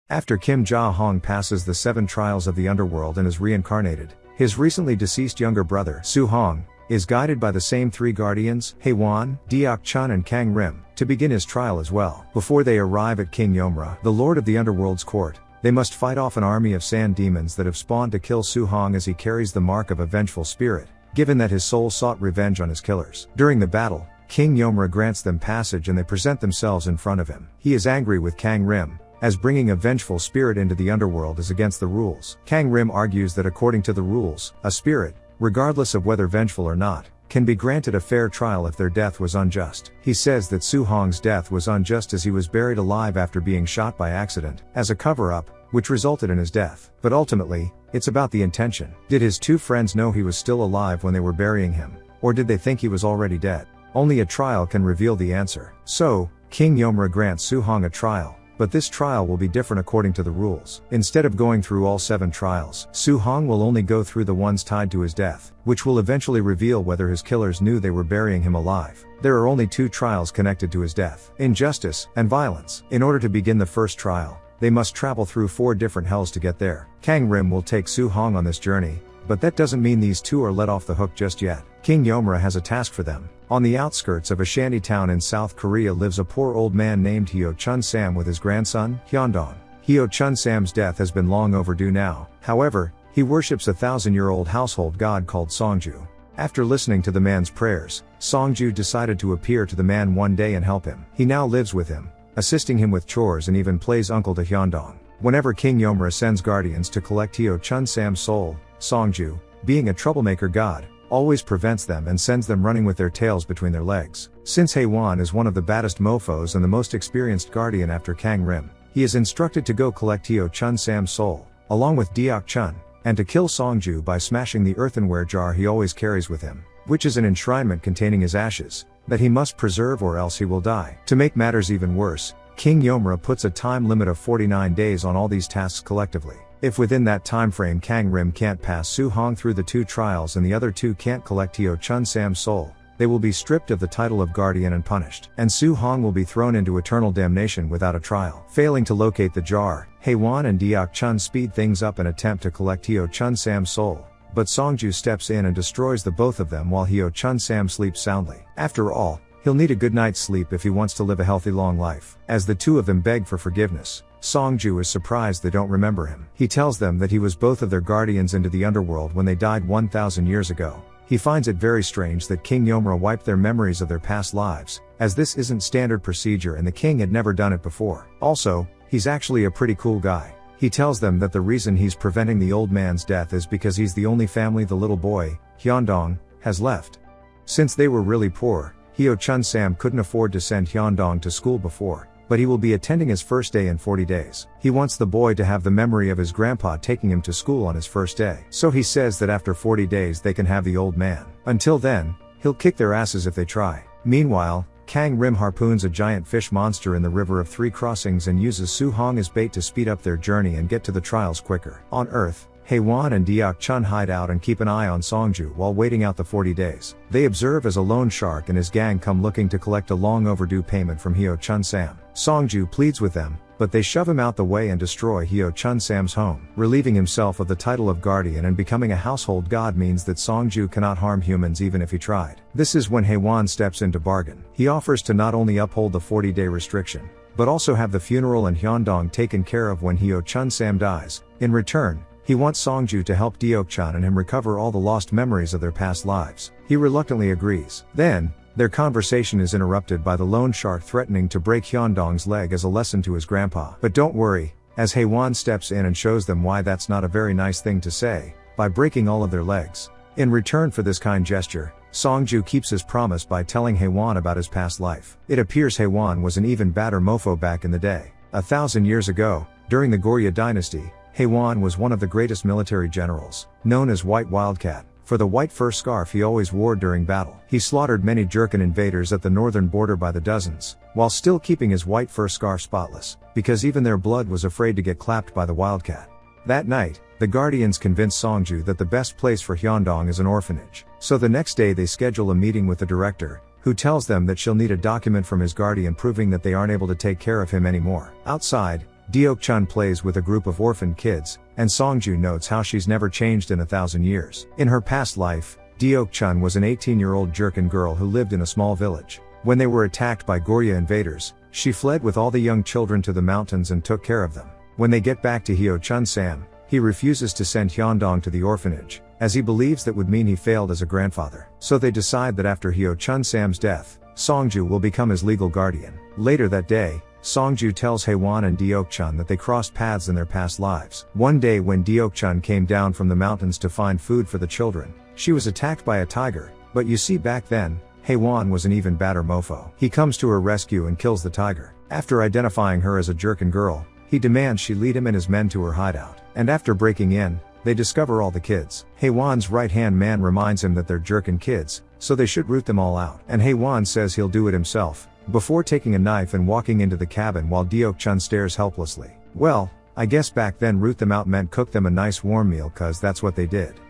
After Kim Ja-hong passes the 7 trials of the underworld and is reincarnated, his recently deceased younger brother, Soo-hong, is guided by the same 3 guardians, Hae-won, Deok-chun and Kang-rim, to begin his trial as well. Before they arrive at King Yomra, the lord of the underworld's court, they must fight off an army of sand demons that have spawned to kill Soo-hong as he carries the mark of a vengeful spirit, given that his soul sought revenge on his killers. During the battle, King Yomra grants them passage and they present themselves in front of him. He is angry with Kang-rim, as bringing a vengeful spirit into the underworld is against the rules. Kang-rim argues that according to the rules, a spirit, regardless of whether vengeful or not, can be granted a fair trial if their death was unjust. He says that Soo-hong's death was unjust as he was buried alive after being shot by accident, as a cover-up, which resulted in his death. But ultimately, it's about the intention. Did his 2 friends know he was still alive when they were burying him, or did they think he was already dead? Only a trial can reveal the answer. So, King Yomra grants Soo-hong a trial, but this trial will be different according to the rules. Instead of going through all 7 trials, Soo-hong will only go through the ones tied to his death, which will eventually reveal whether his killers knew they were burying him alive. There are only 2 trials connected to his death: injustice and violence. In order to begin the first trial, they must travel through 4 different hells to get there. Kang-rim will take Soo-hong on this journey, but that doesn't mean these 2 are let off the hook just yet. King Yomra has a task for them. On the outskirts of a shanty town in South Korea lives a poor old man named Hyo-chun Sam with his grandson, Hyundong. Hyo-chun Sam's death has been long overdue now. However, he worships a 1,000-year-old household god called Songju. After listening to the man's prayers, Songju decided to appear to the man one day and help him. He now lives with him, assisting him with chores and even plays uncle to Hyundong. Whenever King Yomra sends guardians to collect Hyo-chun Sam's soul, Songju, being a troublemaker god, always prevents them and sends them running with their tails between their legs. Since Hae-won is one of the baddest mofos and the most experienced guardian after Kang-rim, he is instructed to go collect Hyo-chun Sam's soul, along with Deok-chun, and to kill Songju by smashing the earthenware jar he always carries with him, which is an enshrinement containing his ashes, that he must preserve or else he will die. To make matters even worse, King Yomra puts a time limit of 49 days on all these tasks collectively. If within that time frame Kang-rim can't pass Soo-hong through the 2 trials and the other 2 can't collect Hyo-chun Sam's soul, they will be stripped of the title of guardian and punished. And Soo-hong will be thrown into eternal damnation without a trial. Failing to locate the jar, Hae-won and Deok-chun speed things up and attempt to collect Hyo-chun Sam's soul, but Songju steps in and destroys the both of them while Hyo-chun Sam sleeps soundly. After all, he'll need a good night's sleep if he wants to live a healthy long life. As the 2 of them beg for forgiveness, Songju is surprised they don't remember him. He tells them that he was both of their guardians into the underworld when they died 1,000 years ago. He finds it very strange that King Yomra wiped their memories of their past lives, as this isn't standard procedure and the king had never done it before. Also, he's actually a pretty cool guy. He tells them that the reason he's preventing the old man's death is because he's the only family the little boy, Hyundong, has left. Since they were really poor, Hyo-chun Sam couldn't afford to send Hyundong to school before, but he will be attending his first day in 40 days. He wants the boy to have the memory of his grandpa taking him to school on his first day. So he says that after 40 days they can have the old man. Until then, he'll kick their asses if they try. Meanwhile, Kang-rim harpoons a giant fish monster in the River of 3 Crossings and uses Soo-hong as bait to speed up their journey and get to the trials quicker. On Earth, Hae-won and Deok-chun hide out and keep an eye on Songju while waiting out the 40 days. They observe as a loan shark and his gang come looking to collect a long overdue payment from Hyo-chun Sam. Songju pleads with them, but they shove him out the way and destroy Hyo-chun Sam's home. Relieving himself of the title of guardian and becoming a household god means that Songju cannot harm humans even if he tried. This is when Hae-won steps in to bargain. He offers to not only uphold the 40-day restriction, but also have the funeral and Hyundong taken care of when Hyo-chun Sam dies. In return, he wants Songju to help Deok-chun and him recover all the lost memories of their past lives. He reluctantly agrees. Then, their conversation is interrupted by the loan shark threatening to break Hyundong's leg as a lesson to his grandpa. But don't worry, as Hae-won steps in and shows them why that's not a very nice thing to say, by breaking all of their legs. In return for this kind gesture, Songju keeps his promise by telling Hae-won about his past life. It appears Hae-won was an even badder mofo back in the day. 1,000 years ago, during the Goryeo dynasty, Hae-won was one of the greatest military generals, known as White Wildcat, for the white fur scarf he always wore during battle. He slaughtered many Jurchen invaders at the northern border by the dozens, while still keeping his white fur scarf spotless, because even their blood was afraid to get clapped by the Wildcat. That night, the Guardians convince Songju that the best place for Hyundong is an orphanage. So the next day they schedule a meeting with the director, who tells them that she'll need a document from his guardian proving that they aren't able to take care of him anymore. Outside, Deok-chan plays with a group of orphaned kids, and Songju notes how she's never changed in 1,000 years. In her past life, Deok-chan was an 18-year-old Jurchen girl who lived in a small village. When they were attacked by Goryeo invaders, she fled with all the young children to the mountains and took care of them. When they get back to Hyo-chun-sam, he refuses to send Hyundong to the orphanage, as he believes that would mean he failed as a grandfather. So they decide that after Hyo-chun-sam's death, Songju will become his legal guardian. Later that day, Songju tells Haewon and Deok-chan that they crossed paths in their past lives. One day when Deok-chan came down from the mountains to find food for the children, she was attacked by a tiger, but you see back then, Haewon was an even badder mofo. He comes to her rescue and kills the tiger. After identifying her as a Jurchen girl, he demands she lead him and his men to her hideout. And after breaking in, they discover all the kids. Haewon's right-hand man reminds him that they're Jurchen kids, so they should root them all out. And Haewon says he'll do it himself, before taking a knife and walking into the cabin while Deok-chan stares helplessly. Well, I guess back then root them out meant cook them a nice warm meal cause that's what they did.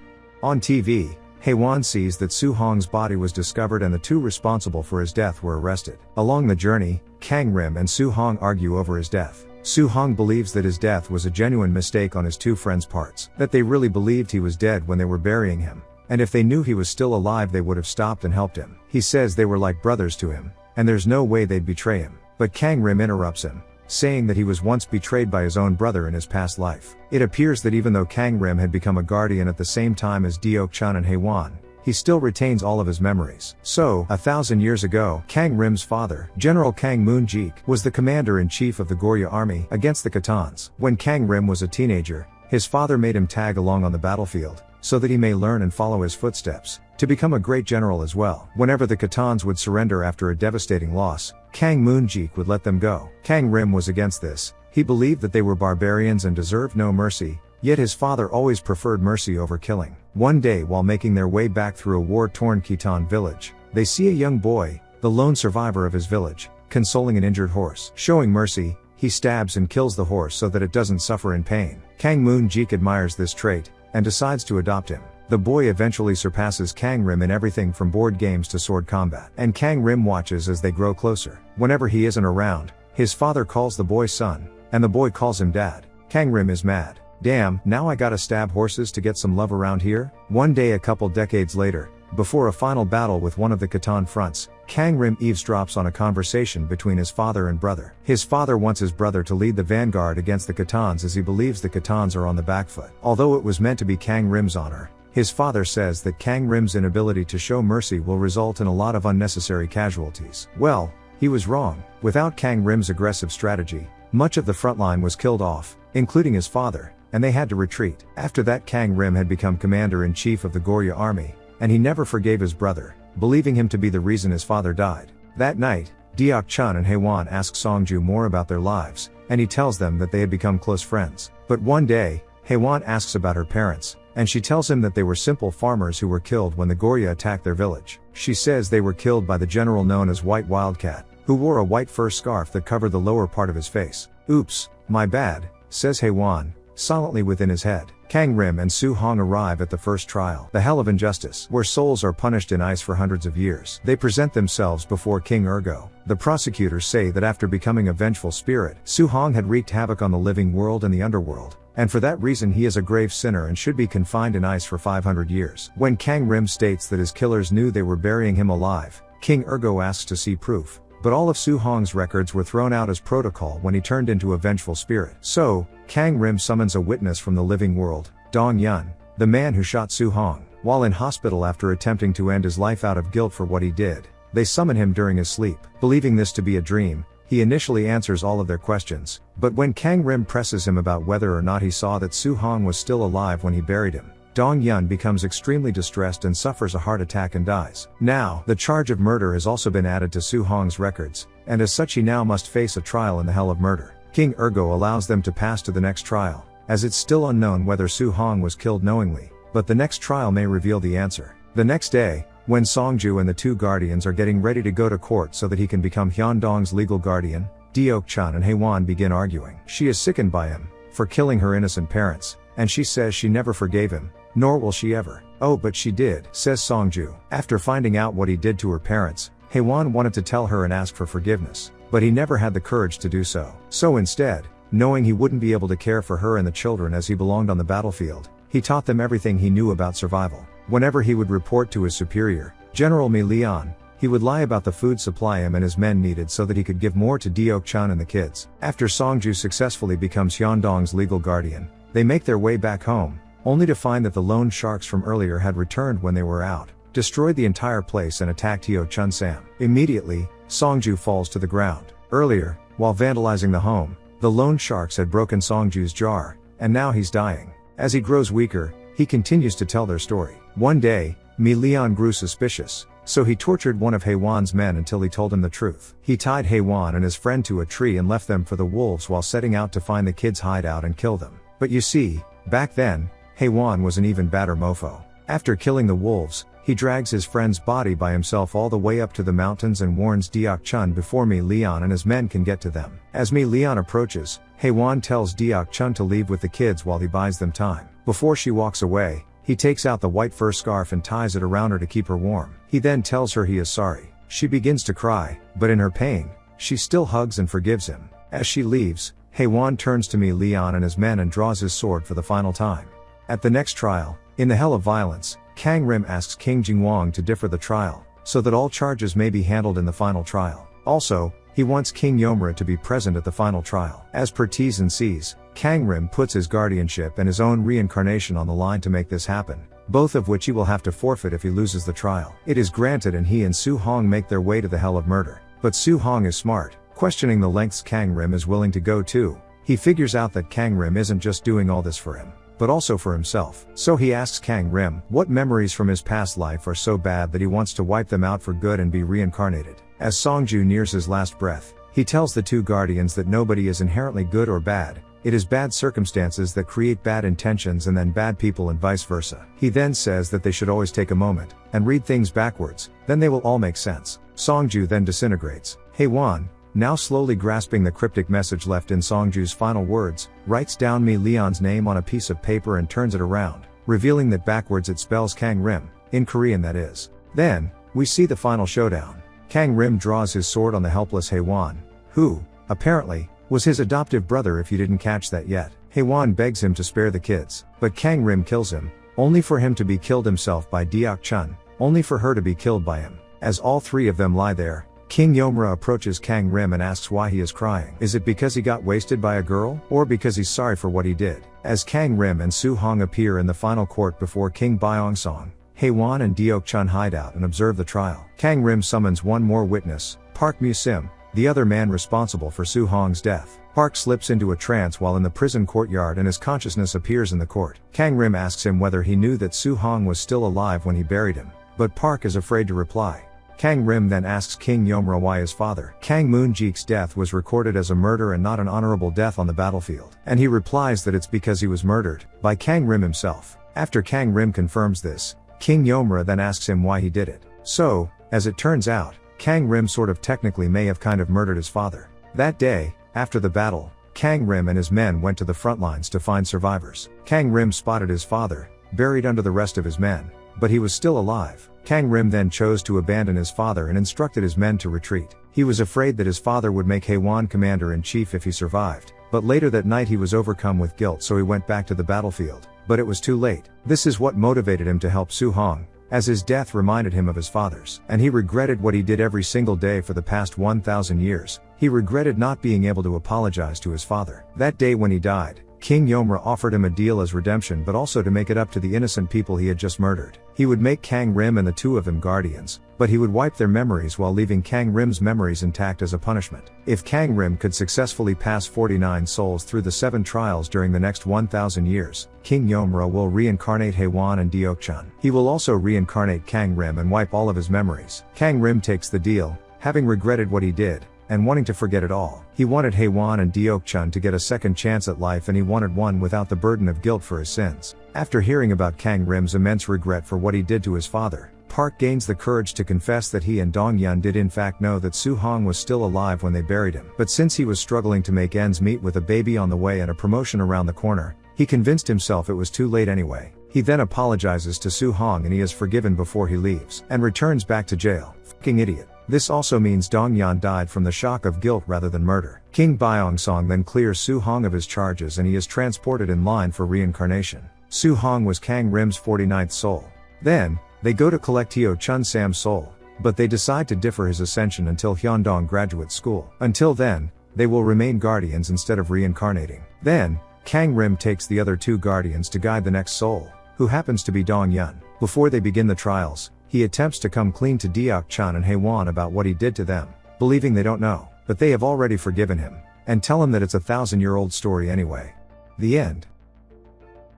On TV, Haewon sees that Soo-hong's body was discovered and the two responsible for his death were arrested. Along the journey, Kang-rim and Soo-hong argue over his death. Soo-hong believes that his death was a genuine mistake on his two friends' parts, that they really believed he was dead when they were burying him, and if they knew he was still alive they would have stopped and helped him. He says they were like brothers to him, and there's no way they'd betray him. But Kang-rim interrupts him, saying that he was once betrayed by his own brother in his past life. It appears that even though Kang-rim had become a guardian at the same time as Deok-chan and Haewon, he still retains all of his memories. So, 1,000 years ago, Kang-rim's father, General Kang Moon-jik, was the commander-in-chief of the Goryeo army against the Khitans. When Kang-rim was a teenager, his father made him tag along on the battlefield, so that he may learn and follow his footsteps, to become a great general as well. Whenever the Khitans would surrender after a devastating loss, Kang Moon-jik would let them go. Kang-rim was against this. He believed that they were barbarians and deserved no mercy, yet his father always preferred mercy over killing. One day while making their way back through a war-torn Khitan village, they see a young boy, the lone survivor of his village, consoling an injured horse. Showing mercy, he stabs and kills the horse so that it doesn't suffer in pain. Kang Moon-jik admires this trait, and decides to adopt him. The boy eventually surpasses Kang-rim in everything from board games to sword combat. And Kang-rim watches as they grow closer. Whenever he isn't around, his father calls the boy son, and the boy calls him dad. Kang-rim is mad. Damn, now I gotta stab horses to get some love around here? One day a couple decades later, before a final battle with one of the Khitan fronts, Kang-rim eavesdrops on a conversation between his father and brother. His father wants his brother to lead the vanguard against the Khitans as he believes the Khitans are on the back foot. Although it was meant to be Kang-rim's honor, his father says that Kang-rim's inability to show mercy will result in a lot of unnecessary casualties. Well, he was wrong. Without Kang-rim's aggressive strategy, much of the front line was killed off, including his father, and they had to retreat. After that, Kang-rim had become commander-in-chief of the Goryeo army, and he never forgave his brother, believing him to be the reason his father died. That night, Deok-chan and Haewon ask Songju more about their lives, and he tells them that they had become close friends. But one day, Haewon asks about her parents, and she tells him that they were simple farmers who were killed when the Goryeo attacked their village. She says they were killed by the general known as White Wildcat, who wore a white fur scarf that covered the lower part of his face. Oops, my bad, says Haewon, silently within his head. Kang-rim and Soo-hong arrive at the first trial, the Hell of Injustice, where souls are punished in ice for hundreds of years. They present themselves before King Urgo. The prosecutors say that after becoming a vengeful spirit, Soo-hong had wreaked havoc on the living world and the underworld, and for that reason he is a grave sinner and should be confined in ice for 500 years. When Kang-rim states that his killers knew they were burying him alive, King Urgo asks to see proof. But all of Soo-hong's records were thrown out as protocol when he turned into a vengeful spirit. So, Kang-rim summons a witness from the living world, Dong-yun, the man who shot Soo-hong. While in hospital after attempting to end his life out of guilt for what he did, they summon him during his sleep. Believing this to be a dream, he initially answers all of their questions, but when Kang-rim presses him about whether or not he saw that Soo-hong was still alive when he buried him, Dong-yun becomes extremely distressed and suffers a heart attack and dies. Now, the charge of murder has also been added to Soo-hong's records, and as such he now must face a trial in the Hell of Murder. King Urgo allows them to pass to the next trial, as it's still unknown whether Soo-hong was killed knowingly, but the next trial may reveal the answer. The next day, when Songju and the two guardians are getting ready to go to court so that he can become Hyundong's legal guardian, Deok-chan and Haewon begin arguing. She is sickened by him, for killing her innocent parents, and she says she never forgave him, nor will she ever. Oh, but she did, says Songju. After finding out what he did to her parents, Haewon wanted to tell her and ask for forgiveness, but he never had the courage to do so. So instead, knowing he wouldn't be able to care for her and the children as he belonged on the battlefield. He taught them everything he knew about survival. Whenever he would report to his superior, General Mi Lian, he would lie about the food supply him and his men needed so that he could give more to Deok-chan and the kids. After Songju successfully becomes Hyundong's legal guardian, they make their way back home, only to find that the loan sharks from earlier had returned when they were out, destroyed the entire place and attacked Hyo-chun Sam. Immediately, Songju falls to the ground. Earlier, while vandalizing the home, the loan sharks had broken Songju's jar, and now he's dying. As he grows weaker, he continues to tell their story. One day, Mi Lian grew suspicious, so he tortured one of Haewon's men until he told him the truth. He tied Haewon and his friend to a tree and left them for the wolves while setting out to find the kids' hideout and kill them. But you see, back then, Haewon was an even badder mofo. After killing the wolves, he drags his friend's body by himself all the way up to the mountains and warns Deok-chun before Mi Lian and his men can get to them. As Mi Lian approaches, Haewon tells Deok-chun to leave with the kids while he buys them time. Before she walks away, he takes out the white fur scarf and ties it around her to keep her warm. He then tells her he is sorry. She begins to cry, but in her pain, she still hugs and forgives him. As she leaves, Haewon turns to Mi Lian and his men and draws his sword for the final time. At the next trial, in the Hell of Violence, Kang Rim asks King Jingwang to defer the trial, so that all charges may be handled in the final trial. Also, he wants King Yomura to be present at the final trial. As per T's and C's, Kang Rim puts his guardianship and his own reincarnation on the line to make this happen, both of which he will have to forfeit if he loses the trial. It is granted and he and Su Hong make their way to the Hell of Murder. But Su Hong is smart, questioning the lengths Kang Rim is willing to go to. He figures out that Kang Rim isn't just doing all this for him, but also for himself. So he asks Kang Rim what memories from his past life are so bad that he wants to wipe them out for good and be reincarnated. As Songju nears his last breath, he tells the two guardians that nobody is inherently good or bad. It is bad circumstances that create bad intentions and then bad people and vice versa. He then says that they should always take a moment and read things backwards, then they will all make sense. Songju then disintegrates. Haewon, now slowly grasping the cryptic message left in Songju's final words, writes down Mi Lian's name on a piece of paper and turns it around, revealing that backwards it spells Kang Rim, in Korean that is. Then, we see the final showdown. Kang Rim draws his sword on the helpless Haewon, who, apparently, was his adoptive brother if you didn't catch that yet. Haewon begs him to spare the kids, but Kang Rim kills him, only for him to be killed himself by Deok-chun, only for her to be killed by him. As all three of them lie there, King Yomura approaches Kang Rim and asks why he is crying. Is it because he got wasted by a girl, or because he's sorry for what he did? As Kang Rim and Su Hong appear in the final court before King Byeong-song, Haewon and Deok-chun hide out and observe the trial. Kang Rim summons one more witness, Park Mu-sim, the other man responsible for Su Hong's death. Park slips into a trance while in the prison courtyard and his consciousness appears in the court. Kang Rim asks him whether he knew that Su Hong was still alive when he buried him, but Park is afraid to reply. Kang Rim then asks King Yomura why his father, Kang Moon-jik's death was recorded as a murder and not an honorable death on the battlefield. And he replies that it's because he was murdered by Kang Rim himself. After Kang Rim confirms this, King Yomura then asks him why he did it. So, as it turns out, Kang Rim sort of technically may have kind of murdered his father. That day, after the battle, Kang Rim and his men went to the front lines to find survivors. Kang Rim spotted his father, buried under the rest of his men, but he was still alive. Kang Rim then chose to abandon his father and instructed his men to retreat. He was afraid that his father would make Haewon commander-in-chief if he survived, but later that night he was overcome with guilt so he went back to the battlefield, but it was too late. This is what motivated him to help Su Hong, as his death reminded him of his father's, and he regretted what he did every single day for the past 1,000 years. He regretted not being able to apologize to his father. That day when he died, King Yomura offered him a deal as redemption but also to make it up to the innocent people he had just murdered. He would make Kang Rim and the two of them guardians, but he would wipe their memories while leaving Kang Rim's memories intact as a punishment. If Kang Rim could successfully pass 49 souls through the 7 trials during the next 1,000 years, King Yomura will reincarnate Haewon and Deok-chun. He will also reincarnate Kang Rim and wipe all of his memories. Kang Rim takes the deal, having regretted what he did, and wanting to forget it all. He wanted Haewon and Deok-chun to get a second chance at life and he wanted one without the burden of guilt for his sins. After hearing about Kang Rim's immense regret for what he did to his father, Park gains the courage to confess that he and Dong Yun did in fact know that Su Hong was still alive when they buried him. But since he was struggling to make ends meet with a baby on the way and a promotion around the corner, he convinced himself it was too late anyway. He then apologizes to Su Hong and he is forgiven before he leaves, and returns back to jail. Fucking idiot. This also means Dong Yan died from the shock of guilt rather than murder. King Byeongsong then clears Su Hong of his charges and he is transported in line for reincarnation. Su Hong was Kang Rim's 49th soul. Then, they go to collect Hyo Chun Sam's soul, but they decide to defer his ascension until Hyundong Graduate School. Until then, they will remain guardians instead of reincarnating. Then, Kang Rim takes the other two guardians to guide the next soul, who happens to be Dong Yun. Before they begin the trials, he attempts to come clean to Deok Chun and Haewon about what he did to them, believing they don't know, but they have already forgiven him, and tell him that it's a 1,000-year-old story anyway. The end.